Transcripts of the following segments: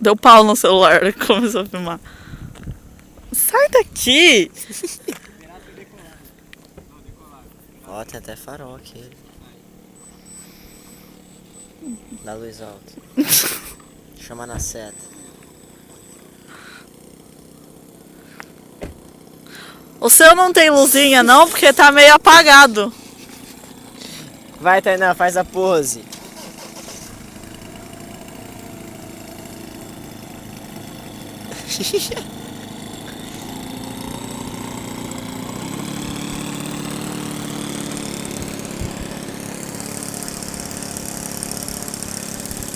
Deu pau no celular, ele começou a filmar. Sai daqui! Ó, tem até farol aqui. Da luz alta. Chama na seta. O seu não tem luzinha não, porque tá meio apagado. Vai, Tainá, faz a pose.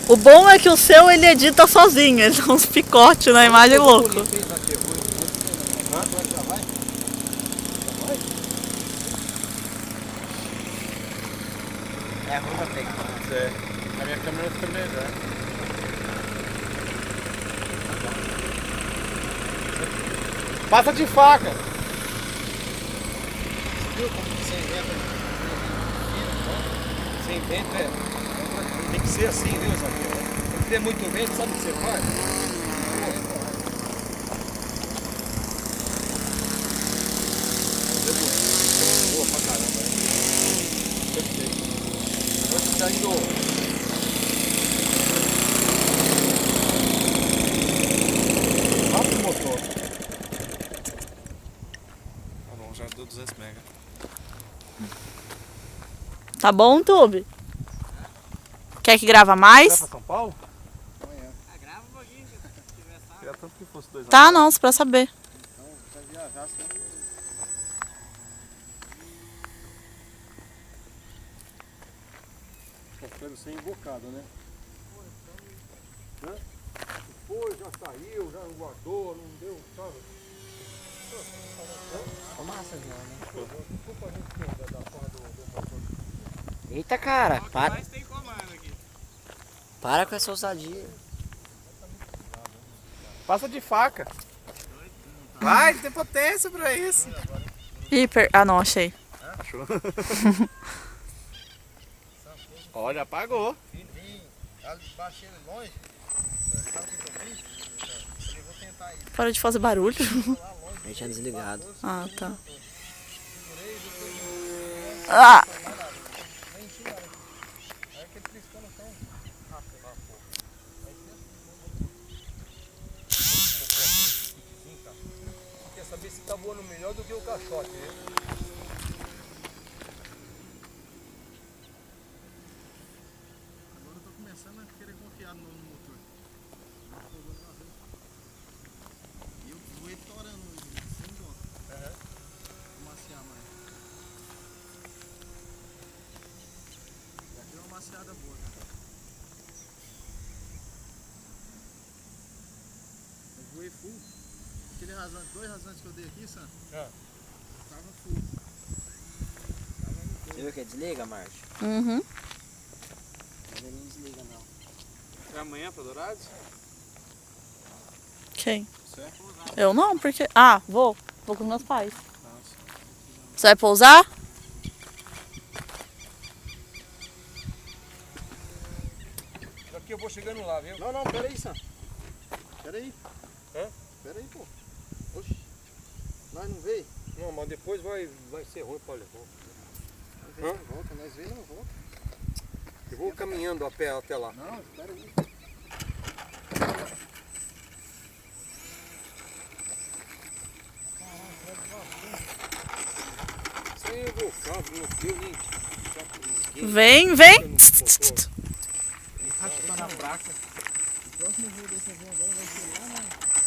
O bom é que o seu ele edita sozinho, ele dá uns picotes na imagem louco. É ruim pra pegar. A minha câmera fica melhor. Passa de faca! Viu como que sem vento Sem vento tem que ser assim, viu, Zaqueu? Se der muito vento, sabe o que você faz? Boa pra caramba, hein? Perfeito. Agora você tá indo. Rápido o motor. Tá bom, já deu 200 mega. Tá bom, Tube? Quer que grava mais? Vai pra São Paulo? Amanhã. Grava um pouquinho, se tiver sábado. Queria tanto que fosse 2 anos. Tá, não, só pra saber. Então, vai viajar, senão... Espero ser invocado, né? Foi, já saiu, já guardou, não deu, sabe? Fumaça já, né? Desculpa a gente da porra do motor. Eita, cara, para. Mas tem comando aqui. Para com essa ousadia. Passa de faca. Vai, tem potência pra isso. Hiper. Ah, não, achei. Achou? Olha, apagou. Baixei ele longe. Sabe o que eu fiz? Eu vou tentar ir Para de fazer barulho. lá longe. A gente tinha desligado. Ah, tá. Ah! Lá em cima. Aí que ele piscou no chão. Ah, sei lá, pô. Quer saber se tá voando melhor do que o caixote, né? Agora eu tô começando a querer confiar no motor. E eu vou estourando sem dó. Vou maciar mais. Já deu uma maciada boa, cara. Eu voei full. Aquele rasante, 2 rasantes que eu dei aqui, Sam, tava full. Você viu que desliga, Márcio? Uhum. Mas ele não desliga, não. É amanhã pra Dourados? Quem? Você? Eu não, porque... Ah, vou. Vou com meus pais. Nossa. Você vai pousar? Daqui eu vou chegando lá, viu? Não, não, pera aí, Sam. Pera aí. Hã? Pera aí, pô. Oxi. Nós não veio. Não, mas depois vai ser ruim pra levar. Nós veio não volta, nós veio não volta. Eu vou caminhando a pé até lá. Não, espera aí. Sem invocado, meu Deus, nem... Vem, vem. Raspar na placa. O próximo voo desse avião agora vai ser lá na...